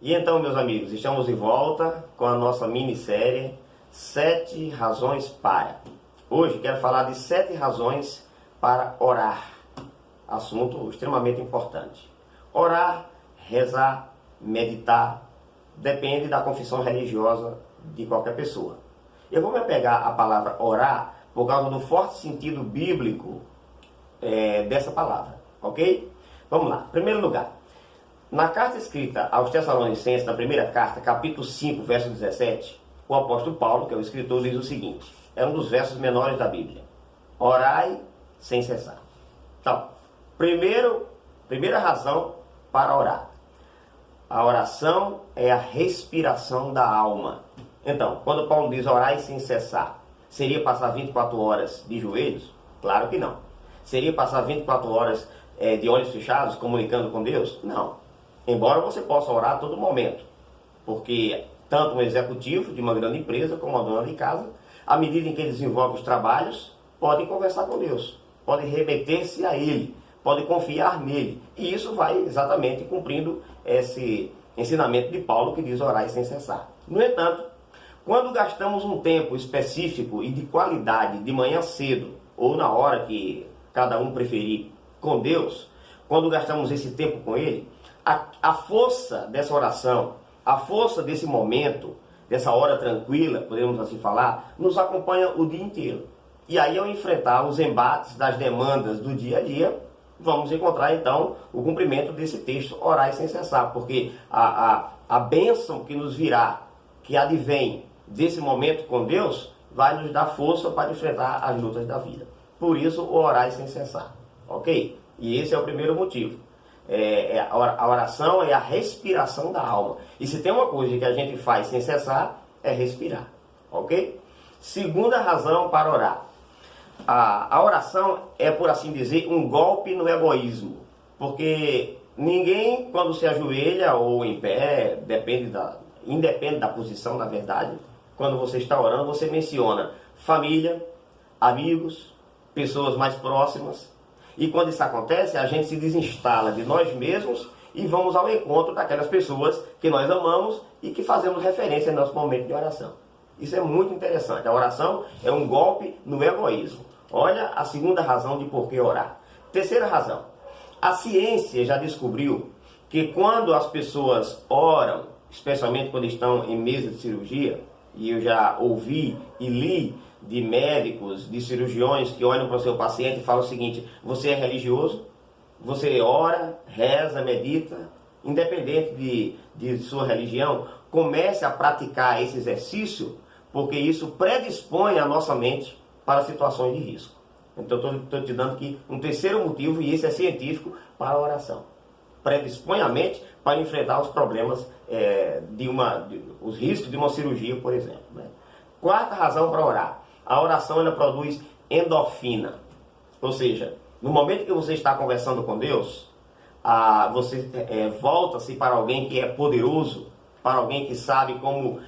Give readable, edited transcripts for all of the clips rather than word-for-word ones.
E então, meus amigos, estamos de volta com a nossa minissérie 7 razões para. Hoje quero falar de 7 razões para orar. Assunto extremamente importante. Orar, rezar, meditar, depende da confissão religiosa de qualquer pessoa. Eu vou me apegar à palavra orar por causa do forte sentido bíblico dessa palavra, ok? Vamos lá. Em primeiro lugar, na carta escrita aos Tessalonicenses, na primeira carta, capítulo 5, verso 17, o apóstolo Paulo, que é o escritor, diz o seguinte, é um dos versos menores da Bíblia: orai sem cessar. Então, primeira razão para orar. A oração é a respiração da alma. Então, quando Paulo diz orai sem cessar, seria passar 24 horas de joelhos? Claro que não. Seria passar 24 horas de olhos fechados, comunicando com Deus? Não. Embora você possa orar a todo momento, porque tanto um executivo de uma grande empresa como uma dona de casa, à medida em que ele desenvolve os trabalhos, podem conversar com Deus, podem remeter-se a Ele, podem confiar nele. E isso vai exatamente cumprindo esse ensinamento de Paulo que diz orar sem cessar. No entanto, quando gastamos um tempo específico e de qualidade de manhã cedo, ou na hora que cada um preferir, com Deus, quando gastamos esse tempo com Ele, a força dessa oração, a força desse momento, dessa hora tranquila, podemos assim falar, nos acompanha o dia inteiro. E aí, ao enfrentar os embates das demandas do dia a dia, vamos encontrar então o cumprimento desse texto, orar sem cessar, porque a bênção que nos virá, que advém desse momento com Deus, vai nos dar força para enfrentar as lutas da vida. Por isso, o orar sem cessar, ok? E esse é o primeiro motivo. A oração é a respiração da alma. E se tem uma coisa que a gente faz sem cessar, é respirar, ok? Segunda razão para orar. A oração é, por assim dizer, um golpe no egoísmo. Porque ninguém, quando se ajoelha ou em pé, independe da posição, na verdade, quando você está orando, você menciona família, amigos, pessoas mais próximas. E quando isso acontece, a gente se desinstala de nós mesmos e vamos ao encontro daquelas pessoas que nós amamos e que fazemos referência no nosso momento de oração. Isso é muito interessante. A oração é um golpe no egoísmo. Olha a segunda razão de por que orar. Terceira razão. A ciência já descobriu que quando as pessoas oram, especialmente quando estão em mesa de cirurgia, e eu já ouvi e li de médicos, de cirurgiões que olham para o seu paciente e falam o seguinte: você é religioso? Você ora, reza, medita? Independente de sua religião, comece a praticar esse exercício, porque isso predispõe a nossa mente para situações de risco. Então estou te dando aqui um terceiro motivo, e esse é científico, para a oração. Predispõe a mente para enfrentar os problemas, os riscos de uma cirurgia, por exemplo, né? Quarta razão para orar. A oração ela produz endorfina. Ou seja, no momento que você está conversando com Deus, você volta-se para alguém que é poderoso, para alguém que sabe como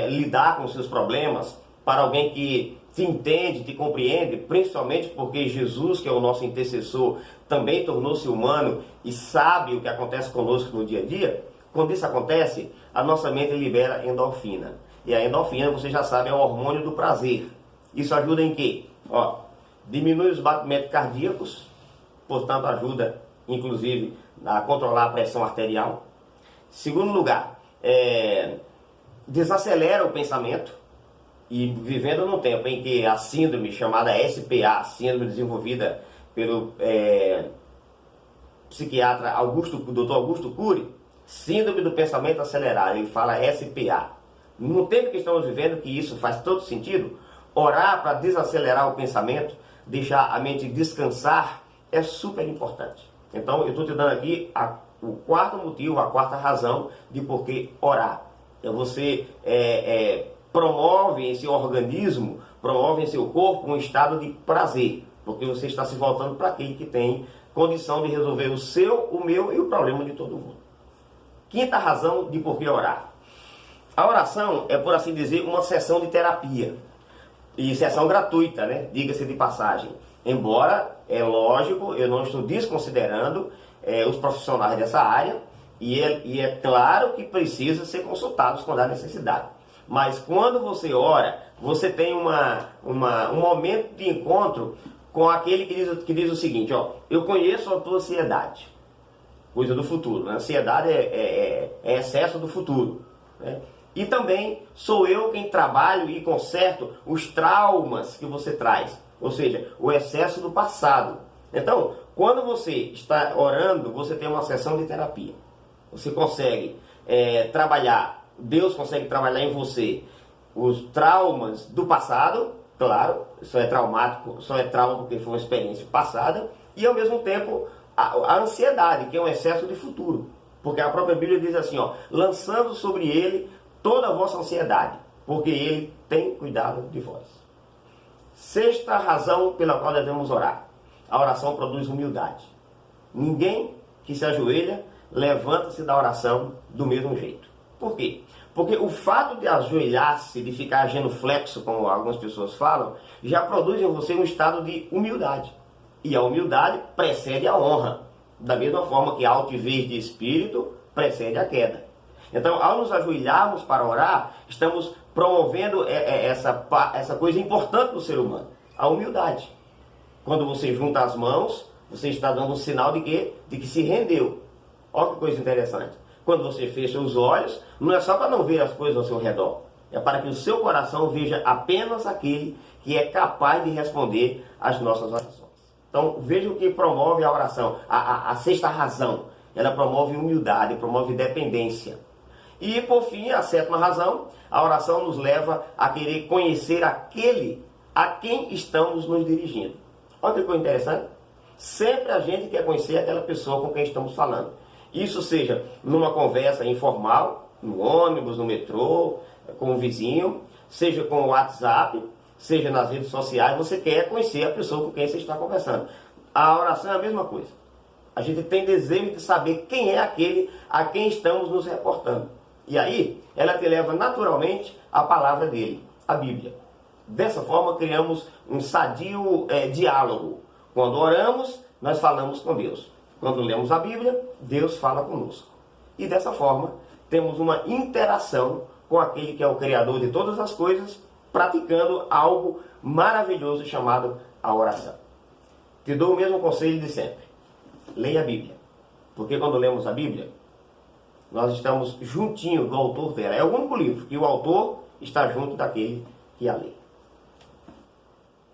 lidar com os seus problemas, para alguém que te entende, te compreende, principalmente porque Jesus, que é o nosso intercessor, também tornou-se humano e sabe o que acontece conosco no dia a dia. Quando isso acontece, a nossa mente libera endorfina. E a endorfina, você já sabe, é o hormônio do prazer. Isso ajuda em quê? Diminui os batimentos cardíacos, portanto ajuda, inclusive, a controlar a pressão arterial. Segundo lugar, desacelera o pensamento. E vivendo num tempo em que a síndrome chamada SPA, síndrome desenvolvida pelo psiquiatra Dr. Augusto Cury, síndrome do pensamento acelerado, ele fala SPA. No tempo que estamos vivendo, que isso faz todo sentido, orar para desacelerar o pensamento, deixar a mente descansar, é super importante. Então eu estou te dando aqui o quarto motivo, a quarta razão de por que orar. Então você promove em seu organismo, promove em seu corpo um estado de prazer, porque você está se voltando para aquele que tem condição de resolver o seu, o meu e o problema de todo mundo. Quinta razão de por que orar. A oração é, por assim dizer, uma sessão de terapia. E sessão gratuita, né? Diga-se de passagem. Embora, é lógico, eu não estou desconsiderando os profissionais dessa área, E é claro que precisa ser consultados quando há necessidade. Mas quando você ora, você tem um momento de encontro com aquele que diz o seguinte, ó, eu conheço a tua ansiedade, coisa do futuro, né? Ansiedade é excesso do futuro, né? E também sou eu quem trabalho e conserto os traumas que você traz, ou seja, o excesso do passado. Então, quando você está orando, você tem uma sessão de terapia. Você consegue trabalhar, Deus consegue trabalhar em você os traumas do passado, claro, isso é traumático, só é trauma porque foi uma experiência passada, e ao mesmo tempo a ansiedade, que é um excesso de futuro. Porque a própria Bíblia diz assim, ó, lançando sobre ele toda a vossa ansiedade, porque ele tem cuidado de vós. Sexta razão pela qual devemos orar. A oração produz humildade. Ninguém que se ajoelha levanta-se da oração do mesmo jeito. Por quê? Porque o fato de ajoelhar-se, de ficar genuflexo, como algumas pessoas falam, já produz em você um estado de humildade. E a humildade precede a honra. Da mesma forma que a altivez de espírito precede a queda. Então, ao nos ajoelharmos para orar, estamos promovendo essa coisa importante do ser humano, a humildade. Quando você junta as mãos, você está dando um sinal de que se rendeu. Olha que coisa interessante. Quando você fecha os olhos, não é só para não ver as coisas ao seu redor. É para que o seu coração veja apenas aquele que é capaz de responder às nossas orações. Então, veja o que promove a oração. A sexta razão, ela promove humildade, promove dependência. E, por fim, a sétima razão, a oração nos leva a querer conhecer aquele a quem estamos nos dirigindo. Olha que coisa interessante. Sempre a gente quer conhecer aquela pessoa com quem estamos falando. Isso seja numa conversa informal, no ônibus, no metrô, com o vizinho, seja com o WhatsApp, seja nas redes sociais, você quer conhecer a pessoa com quem você está conversando. A oração é a mesma coisa. A gente tem desejo de saber quem é aquele a quem estamos nos reportando. E aí, ela te leva naturalmente à palavra dele, a Bíblia. Dessa forma, criamos um sadio diálogo. Quando oramos, nós falamos com Deus. Quando lemos a Bíblia, Deus fala conosco. E dessa forma, temos uma interação com aquele que é o Criador de todas as coisas, praticando algo maravilhoso chamado a oração. Te dou o mesmo conselho de sempre. Leia a Bíblia. Porque quando lemos a Bíblia, nós estamos juntinho do autor dela. É o único livro que o autor está junto daquele que a lê.